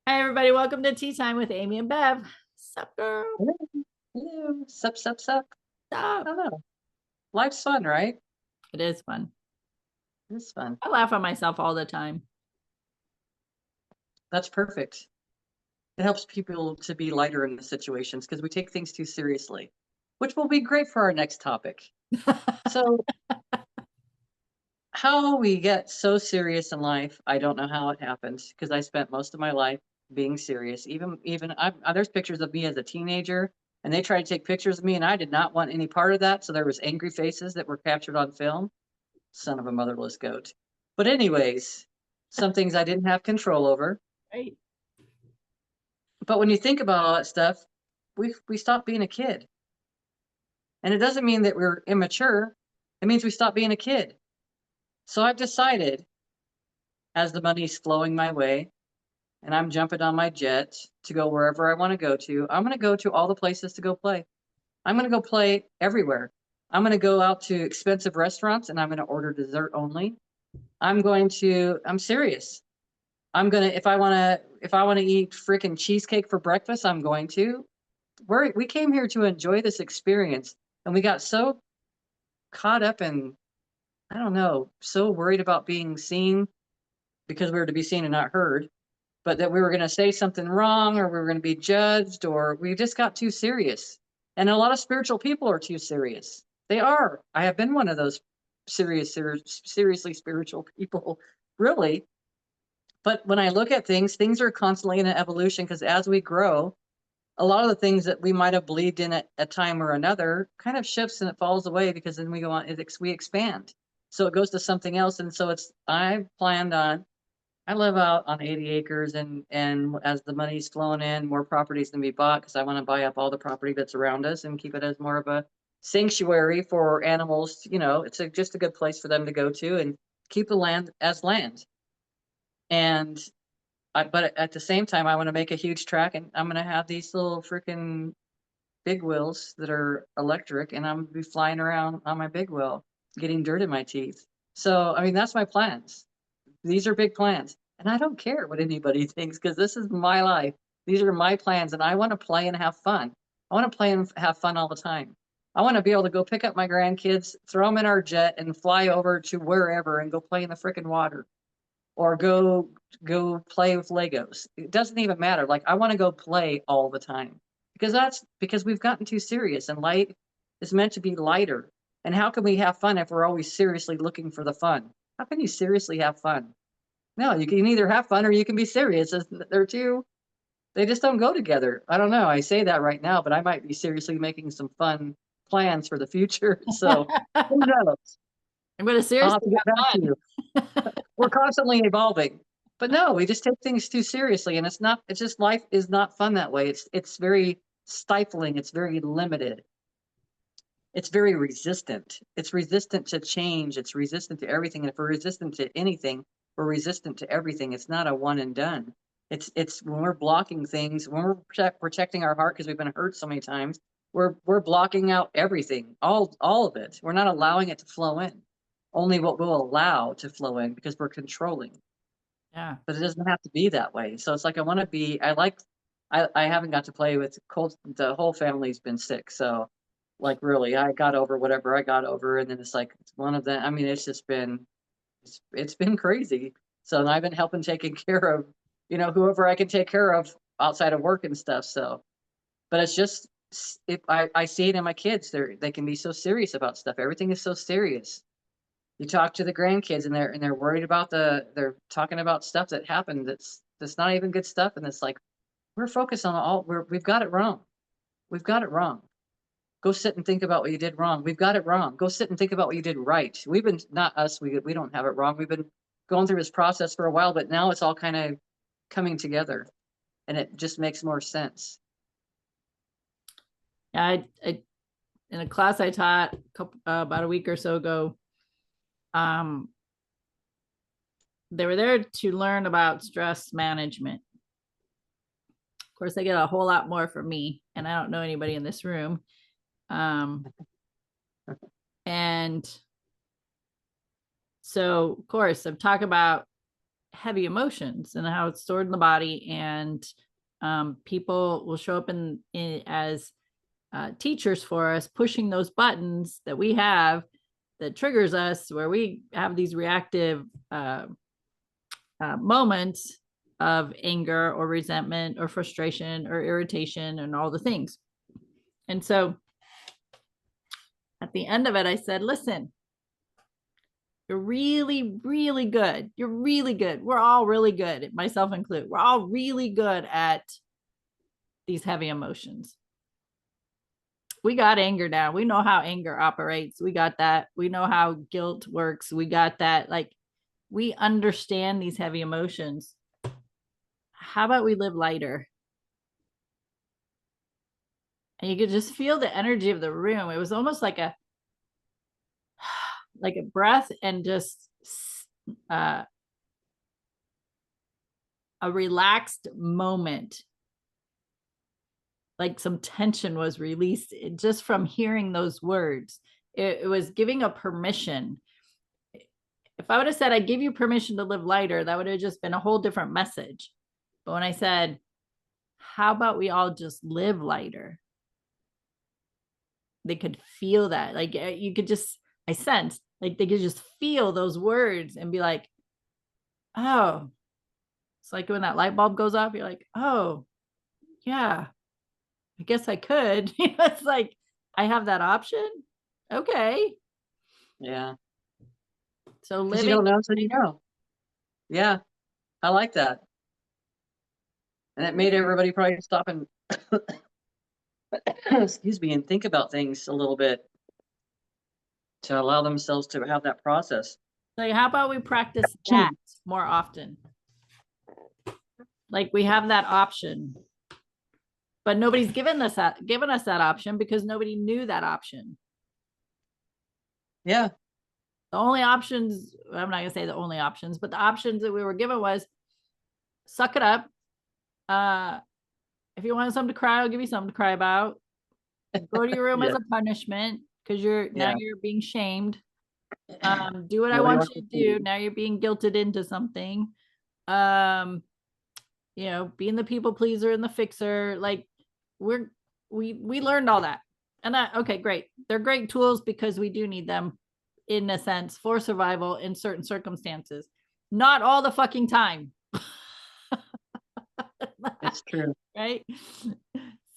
Hi, everybody. Welcome to Tea Time with Amy and Bev. Sup, girl? Hello. Hello. Sup, sup, sup. Sup? Hello. Life's fun, right? It is fun. It's fun. I laugh at myself all the time. That's perfect. It helps people to be lighter in the situations because we take things too seriously, which will be great for our next topic. So, how we get so serious in life, I don't know how it happened because I spent most of my life being serious. There's pictures of me as a teenager, and they tried to take pictures of me, and I did not want any part of that. So there was angry faces that were captured on film. Son of a motherless goat. But anyways, some things I didn't have control over. Right? But when you think about all that stuff, we stop being a kid. And it doesn't mean that we're immature. It means we stop being a kid. So I've decided, as the money's flowing my way and I'm jumping on my jet to go wherever I want to go to, I'm going to go to all the places to go play. I'm going to go play everywhere. I'm going to go out to expensive restaurants and I'm going to order dessert only. I'm serious. If I want to eat freaking cheesecake for breakfast, I'm going to. We came here to enjoy this experience, and we got so caught up in, I don't know, so worried about being seen because we were to be seen and not heard, but that we were going to say something wrong or we were going to be judged, or we just got too serious. And a lot of spiritual people are too serious. They are. I have been one of those seriously spiritual people, really. But when I look at things are constantly in an evolution because as we grow, a lot of the things that we might have believed in at a time or another kind of shifts and it falls away because then we go on, we expand. So it goes to something else. And so I live out on 80 acres and as the money's flowing in, more properties can be bought because I want to buy up all the property that's around us and keep it as more of a sanctuary for animals. Just a good place for them to go to and keep the land as land. And but at the same time, I want to make a huge track, and I'm going to have these little freaking big wheels that are electric, and I'm going to be flying around on my big wheel, getting dirt in my teeth. So, I mean, that's my plans. These are big plans, and I don't care what anybody thinks because this is my life. These are my plans, and I want to play and have fun. I want to play and have fun all the time. I want to be able to go pick up my grandkids, throw them in our jet, and fly over to wherever and go play in the freaking water or go play with Legos. It doesn't even matter. Like I want to go play all the time because we've gotten too serious and light is meant to be lighter. And how can we have fun if we're always seriously looking for the fun? How can you seriously have fun? No, you can either have fun or you can be serious. They're two, they just don't go together. I don't know. I say that right now, but I might be seriously making some fun plans for the future. So who knows? I'm going to I'll have seriously to get back to you. have fun. We're constantly evolving. But no, we just take things too seriously and it's just life is not fun that way. It's very stifling, it's very limited. It's very resistant. It's resistant to change, it's resistant to everything. And if we're resistant to anything, we're resistant to everything. It's not a one and done. It's when we're blocking things, when we're protecting our heart because we've been hurt so many times, we're blocking out everything, all of it. We're not allowing it to flow in. Only what we'll allow to flow in because we're controlling, Yeah. but it doesn't have to be that way. So it's like I haven't got to play with cold. The whole family's been sick, so like really, I got over whatever I got over, and then it's one of them. I mean, it's been crazy. So and I've been helping taking care of whoever I can take care of outside of work and stuff. So, but it's just if I see it in my kids, they can be so serious about stuff. Everything is so serious. You talk to the grandkids and they're worried about they're talking about stuff that happened that's not even good stuff, and it's like we're focused on we've got it wrong. We've got it wrong. Go sit and think about what you did wrong. We've got it wrong. Go sit and think about what you did right. We've been not us, we don't have it wrong. We've been going through this process for a while, but now it's all kind of coming together and it just makes more sense. Yeah. In a class I taught about a week or so ago, um, they were there to learn about stress management. Of course, they get a whole lot more from me, and I don't know anybody in this room. Um, and so, of course, I'm talking about heavy emotions and how it's stored in the body. And people will show up in as teachers for us, pushing those buttons that we have that triggers us, where we have these reactive moments of anger or resentment or frustration or irritation and all the things. And so at the end of it, I said, listen, you're really, really good. You're really good. We're all really good, myself included. We're all really good at these heavy emotions. We got anger now. We know how anger operates. We got that. We know how guilt works. We got that. Like, we understand these heavy emotions. How about we live lighter? And you could just feel the energy of the room. It was almost like a breath and just a relaxed moment, like some tension was released just from hearing those words. It was giving a permission. If I would have said, I give you permission to live lighter, that would have just been a whole different message. But when I said, how about we all just live lighter? They could feel that. Like, you could just, I sensed like they could just feel those words and be like, oh, it's like when that light bulb goes off, you're like, oh, yeah, I guess I could. It's like, I have that option. Okay. Yeah. So Because you living. don't know until you know. Yeah. I like that. And it made everybody probably stop and excuse me, and think about things a little bit to allow themselves to have that process. Like, how about we practice that more often? Like, we have that option, but nobody's given us that option because nobody knew that option. Yeah. The only options, I'm not gonna say the only options, but the options that we were given was suck it up. If you want something to cry, I'll give you something to cry about. Go to your room Yeah. as a punishment because now Yeah. you're being shamed. Do what I Nobody want wants you to to see. do. Now you're being guilted into something. Being the people pleaser and the fixer. Like, we learned all that. And okay, great. They're great tools because we do need them in a sense for survival in certain circumstances. Not all the fucking time. It's true. Right?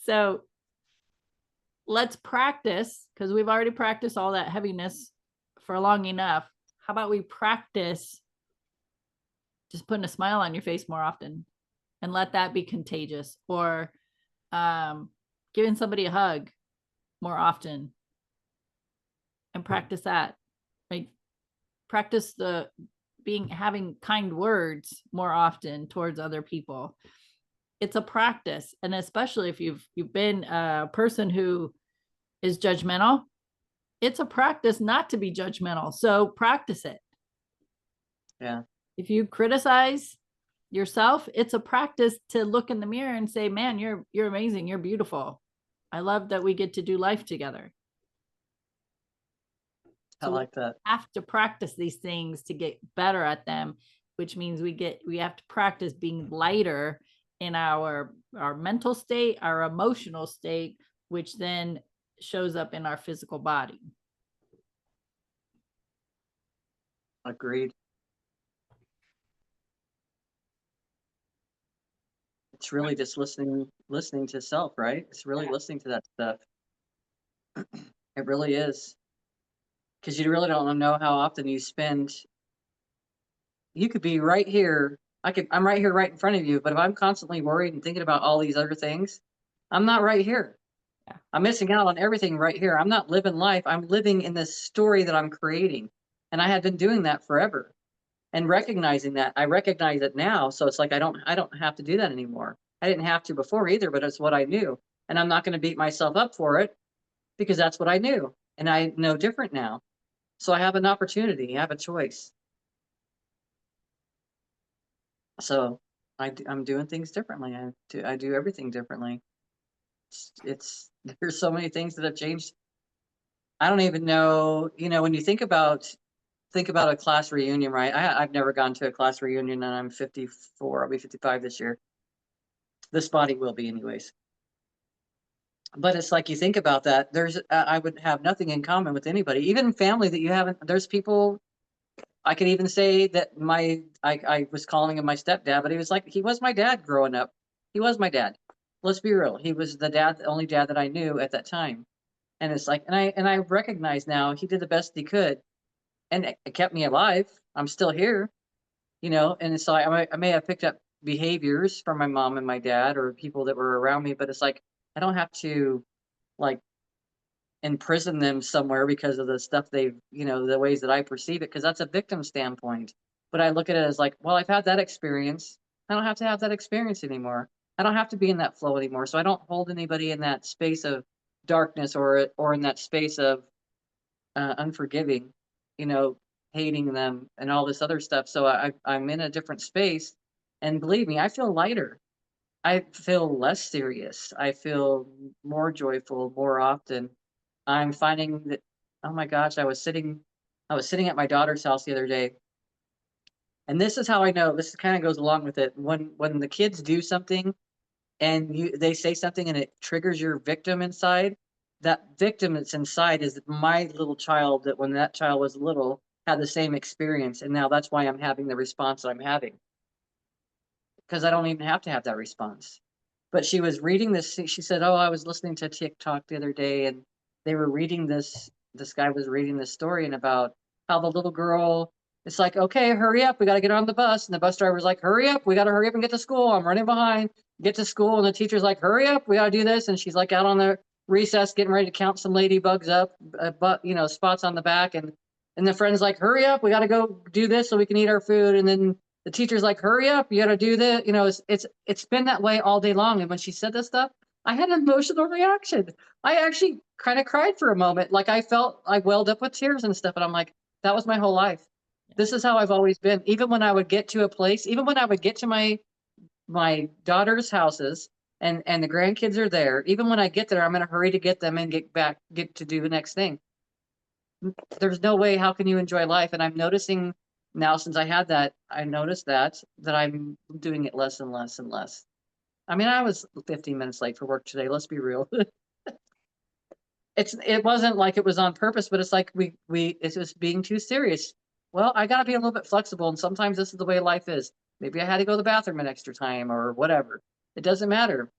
So let's practice, because we've already practiced all that heaviness for long enough. How about we practice just putting a smile on your face more often and let that be contagious, or giving somebody a hug more often and practice that. Like, practice having kind words more often towards other people. It's a practice. And especially if you've been a person who is judgmental, it's a practice not to be judgmental. So practice it. Yeah. If you criticize yourself, it's a practice to look in the mirror and say, man, you're amazing. You're beautiful. I love that we get to do life together. I So like that. we have to practice these things to get better at them, which means we have to practice being lighter in our mental state, our emotional state, which then shows up in our physical body. Agreed. It's really just listening to self, right? It's really listening to that stuff. It really is. Because you really don't know how often you spend. You could be right here. I'm right here, right in front of you. But if I'm constantly worried and thinking about all these other things, I'm not right here. Yeah. I'm missing out on everything right here. I'm not living life. I'm living in this story that I'm creating. And I had been doing that forever. And recognizing that, I recognize it now. So it's like I don't have to do that anymore. I didn't have to before either, but it's what I knew. And I'm not going to beat myself up for it because that's what I knew. And I know different now. So I have an opportunity, I have a choice. So I'm doing things differently. I do everything differently. It's there's so many things that have changed. I don't even know, when you think about think about a class reunion, right? I've never gone to a class reunion, and I'm 54. I'll be 55 this year. This body will be anyways. But it's like, you think about that, I would have nothing in common with anybody, even family that you haven't. There's people, I could even say that I was calling him my stepdad, but he was my dad growing up. He was my dad. Let's be real. He was the only dad that I knew at that time. And it's like, and I recognize now he did the best he could, and it kept me alive. I'm still here, and it's like, I may have picked up behaviors from my mom and my dad or people that were around me, but it's like, I don't have to, like, imprison them somewhere because of the stuff the ways that I perceive it, because that's a victim standpoint. But I look at it as like, well, I've had that experience. I don't have to have that experience anymore. I don't have to be in that flow anymore. So I don't hold anybody in that space of darkness, or in that space of unforgiving, you know, hating them and all this other stuff. So I'm in a different space, and believe me, I feel lighter. I feel less serious. I feel more joyful more often. I'm finding that, oh my gosh, I was sitting at my daughter's house the other day, and this is how I know, this kind of goes along with it. When the kids do something, and they say something and it triggers your victim inside, that victim that's inside is my little child, that when that child was little had the same experience, and now that's why I'm having the response that I'm having, because I don't even have to have that response. But she was reading this. She said, "Oh, I was listening to TikTok the other day, and they were reading this. This guy was reading this story, and about how the little girl. It's like, okay, hurry up, we got to get on the bus." And the bus driver was like, "Hurry up, we got to hurry up and get to school. I'm running behind. Get to school." And the teacher's like, "Hurry up, we got to do this." And she's like out on the recess getting ready to count some ladybugs up, but spots on the back, and the friend's like, "Hurry up, we got to go do this so we can eat our food." And then the teacher's like, "Hurry up, you got to do this." It's been that way all day long. And when she said this stuff, I had an emotional reaction. I actually kind of cried for a moment. Like, I welled up with tears and stuff. And I'm like, that was my whole life. This is how I've always been. Even when I would get to a place, even when I would get to my daughter's houses, and the grandkids are there, even when I get there, I'm in a hurry to get them and get to do the next thing. There's no way, how can you enjoy life? And I'm noticing now, since I noticed that I'm doing it less and less and less. I mean, I was 15 minutes late for work today. Let's be real. It wasn't like it was on purpose, but it's like it's just being too serious. Well, I got to be a little bit flexible, and sometimes this is the way life is. Maybe I had to go to the bathroom an extra time or whatever. It doesn't matter.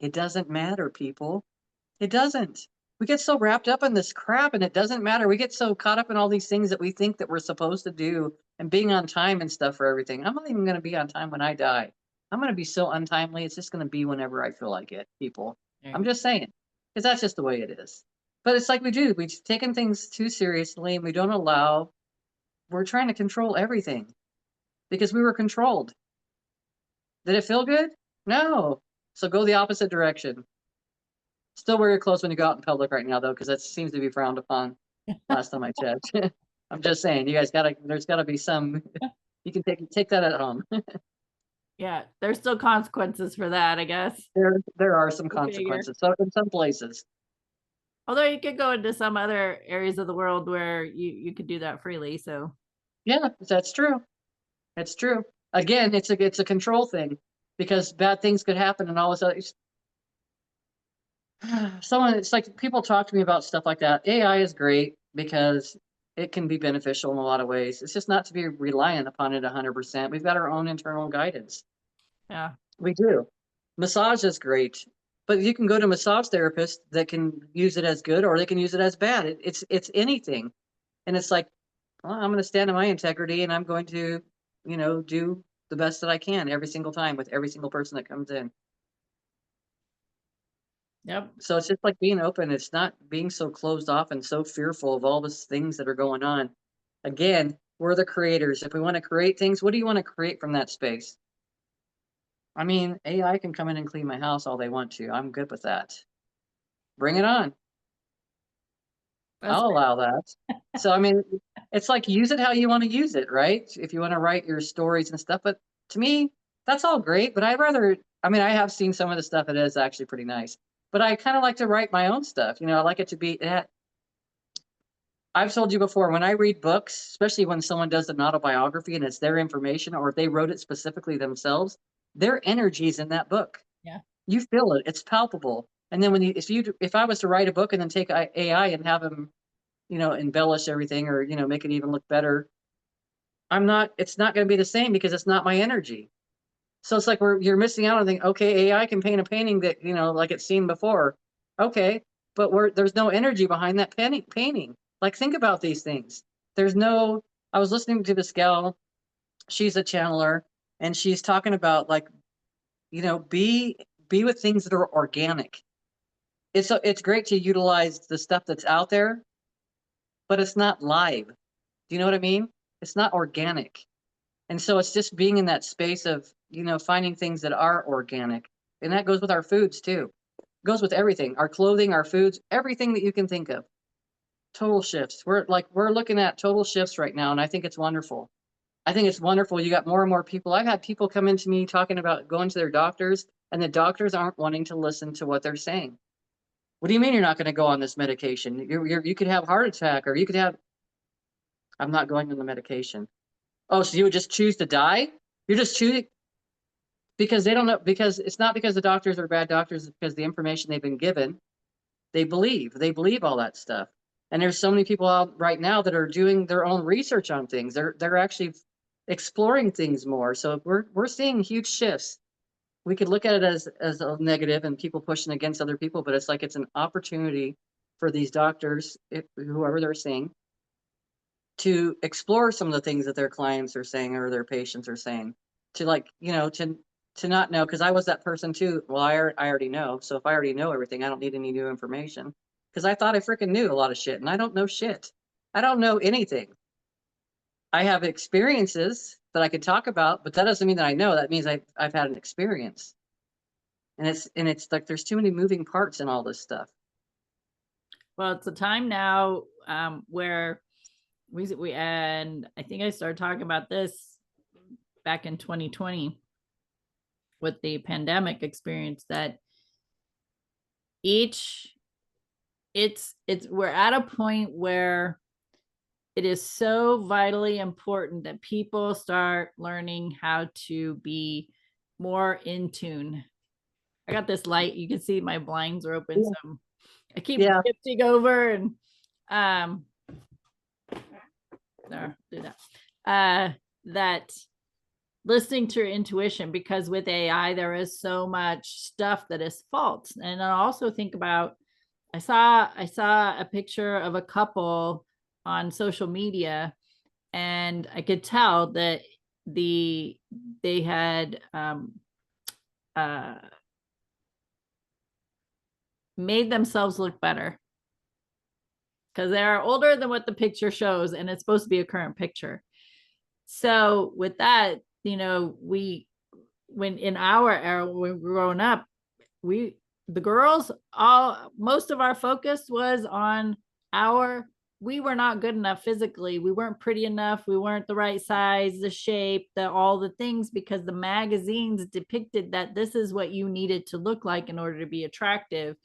It doesn't matter, people. It doesn't. We get so wrapped up in this crap, and it doesn't matter. We get so caught up in all these things that we think that we're supposed to do, and being on time and stuff for everything. I'm not even going to be on time when I die. I'm going to be so untimely. It's just going to be whenever I feel like it, people. I'm just saying, because that's just the way it is. But it's like we've taken things too seriously, and we don't allow, we're trying to control everything because we were controlled. Did it feel good? No. So go the opposite direction. Still wear your clothes when you go out in public right now, though, because that seems to be frowned upon. Last time I checked. I'm just saying, you guys there's gotta be some, you can take that at home. Yeah, there's still consequences for that, I guess. There are some Go figure. consequences. So in some places. Although you could go into some other areas of the world where you could do that freely. So Yeah, that's true. It's true. Again, it's a control thing, because bad things could happen, and all this other. It's like, people talk to me about stuff like that. AI is great because it can be beneficial in a lot of ways. It's just not to be reliant upon it 100%. We've got our own internal guidance. yeah. We do. Massage is great, but you can go to massage therapists that can use it as good, or they can use it as bad. It's anything. And it's like, well, I'm going to stand in my integrity, and I'm going to, do the best that I can every single time with every single person that comes in. Yep. So it's just like being open. It's not being so closed off and so fearful of all these things that are going on. Again, we're the creators. If we want to create things, what do you want to create from that space? I mean, AI can come in and clean my house all they want to. I'm good with that. Bring it on. That's I'll allow that. So, I mean, it's like, use it how you want to use it, right? If you want to write your stories and stuff. But to me, that's all great. But I mean, I have seen some of the stuff. It is actually pretty nice. But I kind of like to write my own stuff. I like it to be, I've told you before, when I read books, especially when someone does an autobiography and it's their information, or if they wrote it specifically themselves, their energy's in that book. Yeah. You feel it, it's palpable. And then if I was to write a book and then take AI and have them, embellish everything or, make it even look better, it's not going to be the same because it's not my energy. So it's like you're missing out on thing. Okay, AI can paint a painting that, like it's seen before. Okay, but there's no energy behind that painting. Like, think about these things. There's no, I was listening to this gal, she's a channeler, and she's talking about like, be with things that are organic. It's great to utilize the stuff that's out there, but it's not live. Do you know what I mean? It's not organic. And so it's just being in that space of, finding things that are organic. And that goes with our foods too. It goes with everything, our clothing, our foods, everything that you can think of. Total shifts. We're looking at total shifts right now. And I think it's wonderful. I think it's wonderful. You got more and more people. I've had people come into me talking about going to their doctors, and the doctors aren't wanting to listen to what they're saying. What do you mean you're not going to go on this medication? You could have a heart attack, or you could have, I'm not going on the medication. Oh, so you would just choose to die? You're just choosing because they don't know, because it's not because the doctors are bad doctors, it's because the information they've been given, they believe all that stuff. And there's so many people out right now that are doing their own research on things. They're actually exploring things more. So we're seeing huge shifts. We could look at it as a negative and people pushing against other people, but it's like it's an opportunity for these doctors, whoever they're seeing, to explore some of the things that their clients are saying or their patients are saying, to like, to not know, because I was that person too. Well, I already know. So if I already know everything, I don't need any new information, because I thought I freaking knew a lot of shit, and I don't know shit. I don't know anything. I have experiences that I could talk about, but that doesn't mean that I know. That means I've had an experience. And it's like there's too many moving parts in all this stuff. Well, it's a time now where and I think I started talking about this back in 2020 with the pandemic experience, that we're at a point where it is so vitally important that people start learning how to be more in tune. I got this light, you can see my blinds are open, so I keep shifting over and there, do that. That listening to your intuition, because with AI there is so much stuff that is false. And I also think about, I saw a picture of a couple on social media, and I could tell that they had made themselves look better because they are older than what the picture shows, and it's supposed to be a current picture. So with that, when in our era, when we were growing up, the girls, most of our focus was on we were not good enough physically. We weren't pretty enough. We weren't the right size, the shape, all the things, because the magazines depicted that this is what you needed to look like in order to be attractive.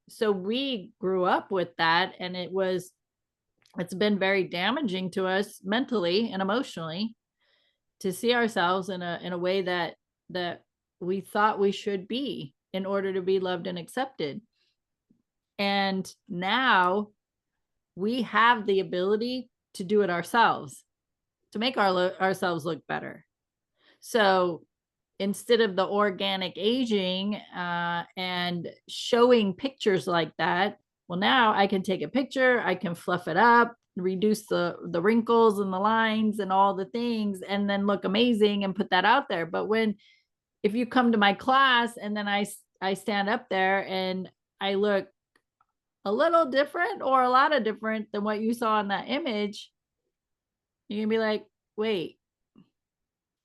So we grew up with that, and it's been very damaging to us mentally and emotionally to see ourselves in a way that we thought we should be in order to be loved and accepted. And now we have the ability to do it ourselves, to make ourselves look better. So instead of the organic aging and showing pictures like that, well, now I can take a picture, I can fluff it up, reduce the wrinkles and the lines and all the things, and then look amazing and put that out there. But if you come to my class and then I stand up there and I look a little different or a lot of different than what you saw in that image, you're gonna be like, wait,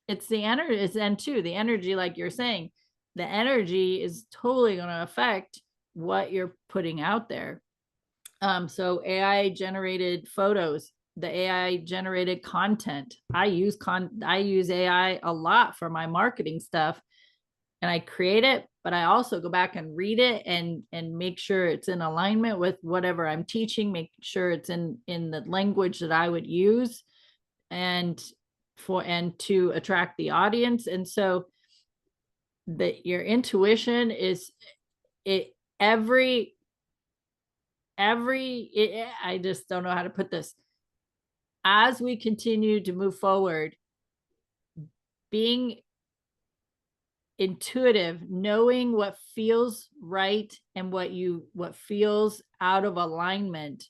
it's the energy. It's the energy, like you're saying, the energy is totally going to affect what you're putting out there. So AI generated photos, the AI generated content. I use AI a lot for my marketing stuff, and I create it but I also go back and read it and make sure it's in alignment with whatever I'm teaching, make sure it's in the language that I would use and to attract the audience. And so that your intuition is it I just don't know how to put this. As we continue to move forward, being intuitive, knowing what feels right and what feels out of alignment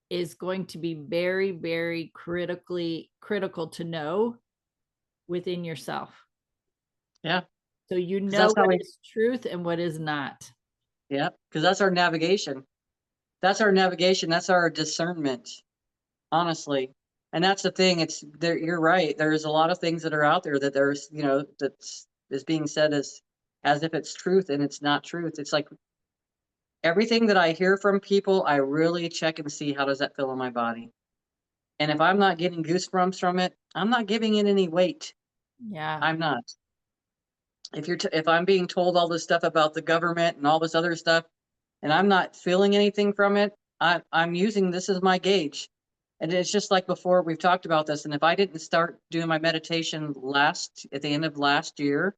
is going to be very, very critical to know within yourself. Yeah. So you 'Cause know that's how what we, is truth and what is not. yeah, because that's our navigation. That's our navigation. That's our discernment, honestly. And that's the thing. It's there. You're right. There's a lot of things that are out there that there's, that's is being said as if it's truth and it's not truth. It's like everything that I hear from people, I really check and see how does that feel in my body. And if I'm not getting goosebumps from it, I'm not giving it any weight. Yeah. I'm not. If I'm being told all this stuff about the government and all this other stuff, and I'm not feeling anything from it, I'm using this as my gauge. And it's just like before we've talked about this. And if I didn't start doing my meditation at the end of last year,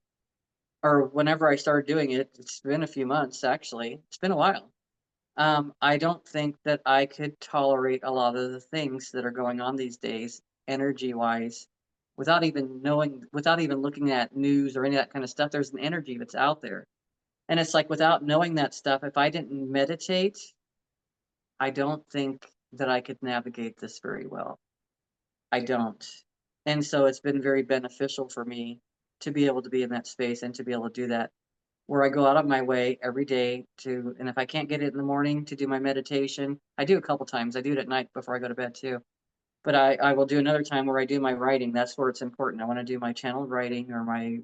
or whenever I started doing it, it's been a few months actually. It's been a while. I don't think that I could tolerate a lot of the things that are going on these days, energy wise, without even knowing, without even looking at news or any of that kind of stuff. There's an energy that's out there. And it's like without knowing that stuff, if I didn't meditate, I don't think that I could navigate this very well. I don't. And so it's been very beneficial for me to be able to be in that space and to be able to do that, where I go out of my way every day to, and if I can't get it in the morning to do my meditation, I do a couple times. I do it at night before I go to bed too. But I will do another time where I do my writing. That's where it's important. I want to do my channeled writing or my,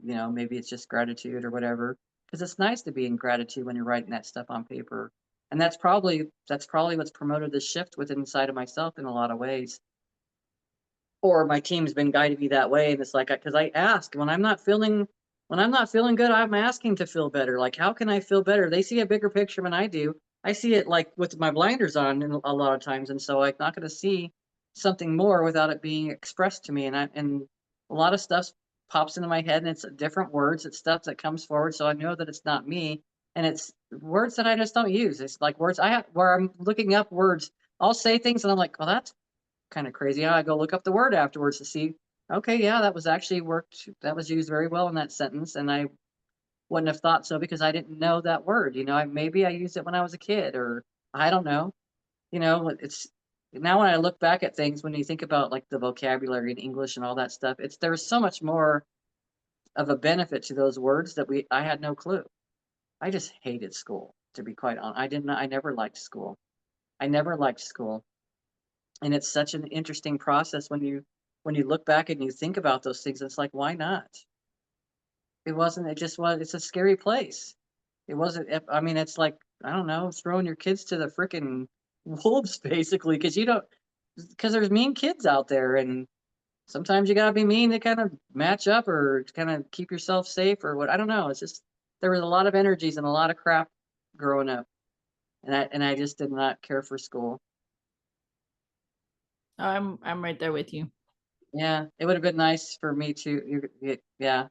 maybe it's just gratitude or whatever. Because it's nice to be in gratitude when you're writing that stuff on paper. And that's probably what's promoted this shift within inside of myself in a lot of ways. Or my team's been guiding me that way, and it's like, because I ask when I'm not feeling good, I'm asking to feel better. Like, how can I feel better? They see a bigger picture than I do. I see it like with my blinders on and a lot of times, and so I'm not going to see something more without it being expressed to me. And a lot of stuff pops into my head, and it's different words. It's stuff that comes forward, so I know that it's not me, and it's words that I just don't use. It's like words I have where I'm looking up words. I'll say things, and I'm like, well, that's kind of crazy. I go look up the word afterwards to see, okay, yeah, that was actually worked. That was used very well in that sentence. And I wouldn't have thought so because I didn't know that word. Maybe I used it when I was a kid or I don't know. It's now when I look back at things, when you think about like the vocabulary in English and all that stuff, there's so much more of a benefit to those words that I had no clue. I just hated school, to be quite honest. I never liked school. I never liked school. And it's such an interesting process when you look back and you think about those things. It's like, why not? It just was. It's a scary place. It wasn't. I mean, it's like, I don't know, throwing your kids to the freaking wolves basically, because you don't, because there's mean kids out there, and sometimes you gotta be mean to kind of match up or to kind of keep yourself safe or what. I don't know. It's just there was a lot of energies and a lot of crap growing up, and I just did not care for school. I'm right there with you. Yeah, it would have been nice for me to, yeah.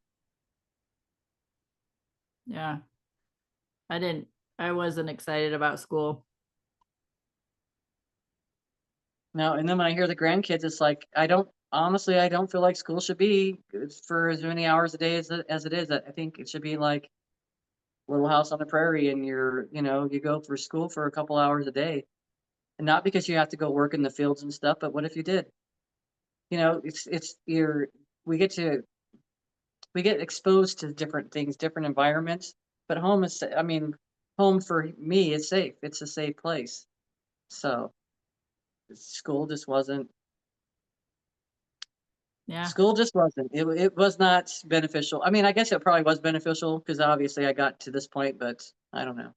Yeah. I wasn't excited about school. No, and then when I hear the grandkids, it's like I don't feel like school should be for as many hours a day as it is. I think it should be like Little House on the Prairie, and you go for school for a couple hours a day, and not because you have to go work in the fields and stuff, but what if you did? It's we get to we get exposed to different things, different environments, but I mean, home for me is safe. It's a safe place. So school just wasn't Yeah. School just wasn't. It was not beneficial. I mean, I guess it probably was beneficial because obviously I got to this point, but I don't know.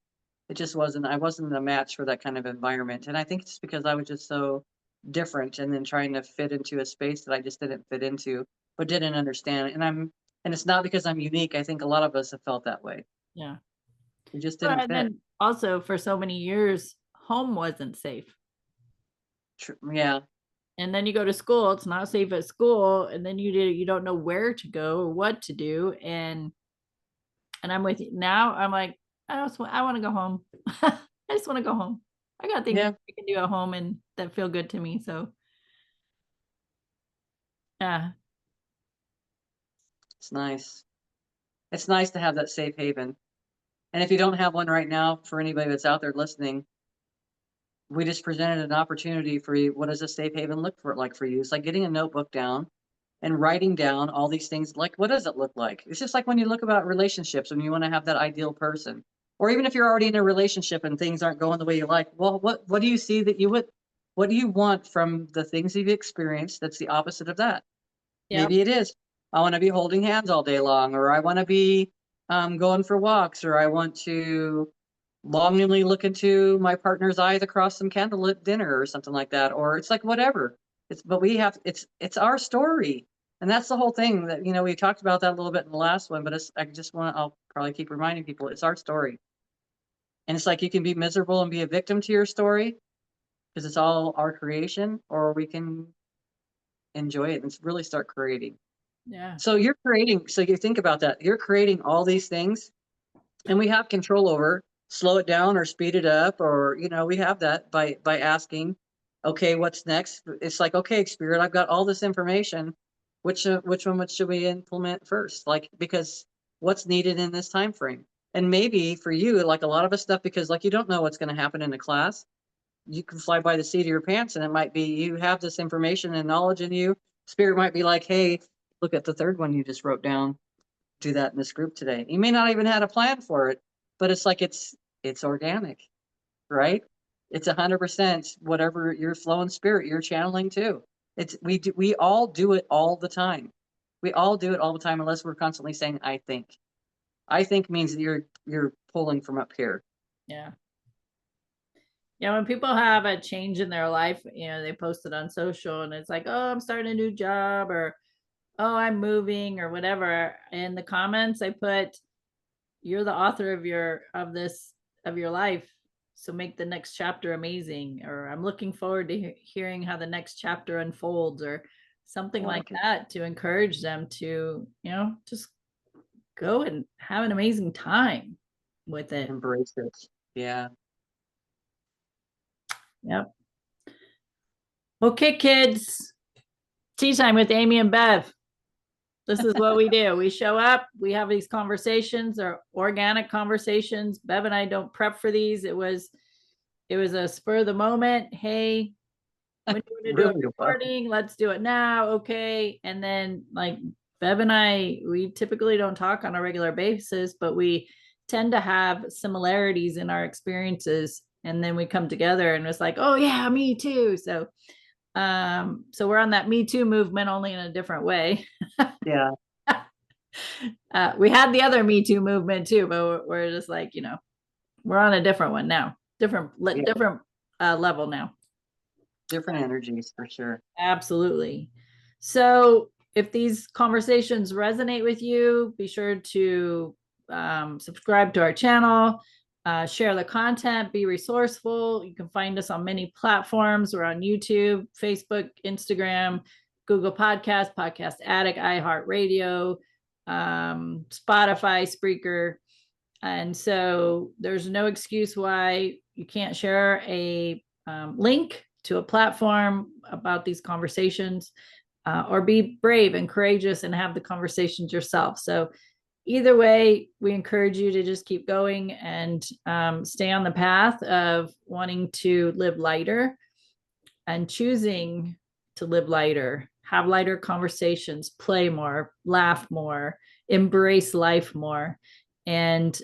It just wasn't. I wasn't a match for that kind of environment, and I think it's because I was just so different, and then trying to fit into a space that I just didn't fit into, but didn't understand. And And it's not because I'm unique. I think a lot of us have felt that way. Yeah. It just Well, didn't and fit. then also for so many years, home wasn't safe. Yeah. And then you go to school, it's not safe at school, and then you don't know where to go or what to do. And I'm with you now. I'm like, I want to go home. I just want to go home. I got things Yeah. I can do at home and that feel good to me. So yeah. It's nice. It's nice to have that safe haven. And if you don't have one right now, for anybody that's out there listening, we just presented an opportunity for you. What does a safe haven look for like for you? It's like getting a notebook down and writing down all these things. Like, what does it look like? It's just like when you look about relationships, when you want to have that ideal person, or even if you're already in a relationship and things aren't going the way you like. Well, what do you see that you would? What do you want from the things you've experienced? That's the opposite of that. Yep. Maybe it is, I want to be holding hands all day long, or I want to be going for walks, or I want to longingly look into my partner's eyes across some candlelit dinner or something like that. Or it's like whatever. But we have it's our story. And that's the whole thing that, we talked about that a little bit in the last one, but I'll probably keep reminding people it's our story. And it's like you can be miserable and be a victim to your story because it's all our creation, or we can enjoy it and really start creating. Yeah. So you think about that. You're creating all these things and we have control over slow it down or speed it up, or we have that by asking, okay, what's next? It's like, okay, spirit, I've got all this information. Which one should we implement first? Like, because what's needed in this time frame? And maybe for you, like a lot of us stuff, because like you don't know what's going to happen in a class, you can fly by the seat of your pants, and it might be you have this information and knowledge in you. Spirit might be like, hey, look at the third one you just wrote down. Do that in this group today. You may not even had a plan for it, but it's like it's organic, right? It's 100% whatever your flow and spirit you're channeling too. We all do it all the time. We all do it all the time unless we're constantly saying I think. I think means that you're pulling from up here. Yeah. Yeah, when people have a change in their life, they post it on social and it's like, oh, I'm starting a new job, or oh, I'm moving, or whatever. In the comments, I put, you're the author of your life. So make the next chapter amazing. Or I'm looking forward to hearing how the next chapter unfolds, or something like that, to encourage them to, just go and have an amazing time with it. Embrace it. Yeah. Yep. Okay, kids. Tea time with Amy and Bev. This is what we do. We show up, we have these conversations, or organic conversations. Bev and I don't prep for these. It was a spur of the moment. Hey, when do you want to do a Really well. recording? Let's do it now. Okay. And then, like, Bev and I, we typically don't talk on a regular basis, but we tend to have similarities in our experiences. And then we come together and it's like, oh yeah, me too. So we're on that Me Too movement, only in a different way. Yeah. We had the other Me Too movement too, but we're just like, we're on a different one now, different level now. Different energies for sure. Absolutely. So if these conversations resonate with you, be sure to subscribe to our channel, share the content, be resourceful. You can find us on many platforms. We're on YouTube, Facebook, Instagram, Google Podcast, Podcast Addict, iHeartRadio, Spotify, Spreaker. And so there's no excuse why you can't share a link to a platform about these conversations, or be brave and courageous and have the conversations yourself. So either way, we encourage you to just keep going and stay on the path of wanting to live lighter and choosing to live lighter, have lighter conversations, play more, laugh more, embrace life more. And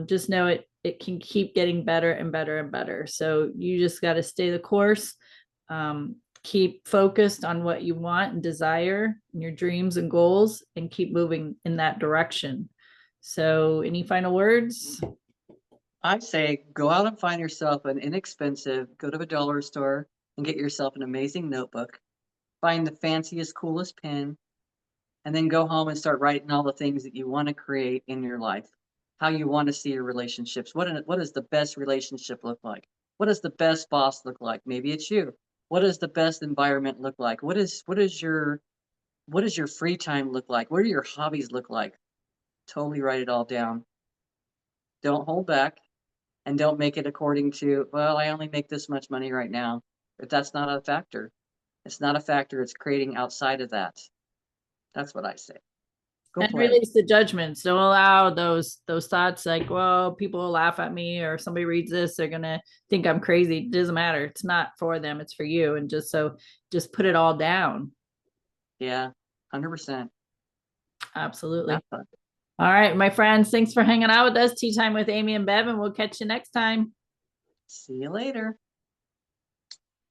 just know it can keep getting better and better and better. So you just got to stay the course, keep focused on what you want and desire and your dreams and goals, and keep moving in that direction. So any final words? I say go out and find yourself an inexpensive, go to a dollar store and get yourself an amazing notebook. Find the fanciest, coolest pen and then go home and start writing all the things that you want to create in your life, how you want to see your relationships. What does the best relationship look like? What does the best boss look like? Maybe it's you. What does the best environment look like? What does your free time look like? What do your hobbies look like? Totally write it all down. Don't hold back, and don't make it according to, well, I only make this much money right now. If that's not a factor, it's not a factor. It's creating outside of that. That's what I say. Go And play. release the judgments. Don't allow those thoughts like, well, people will laugh at me, or somebody reads this, they're gonna think I'm crazy. It doesn't matter. It's not for them, it's for you. And just put it all down. Yeah, 100%. Absolutely. Have fun. All right, my friends, thanks for hanging out with us. Tea time with Amy and Bev, and we'll catch you next time. See you later.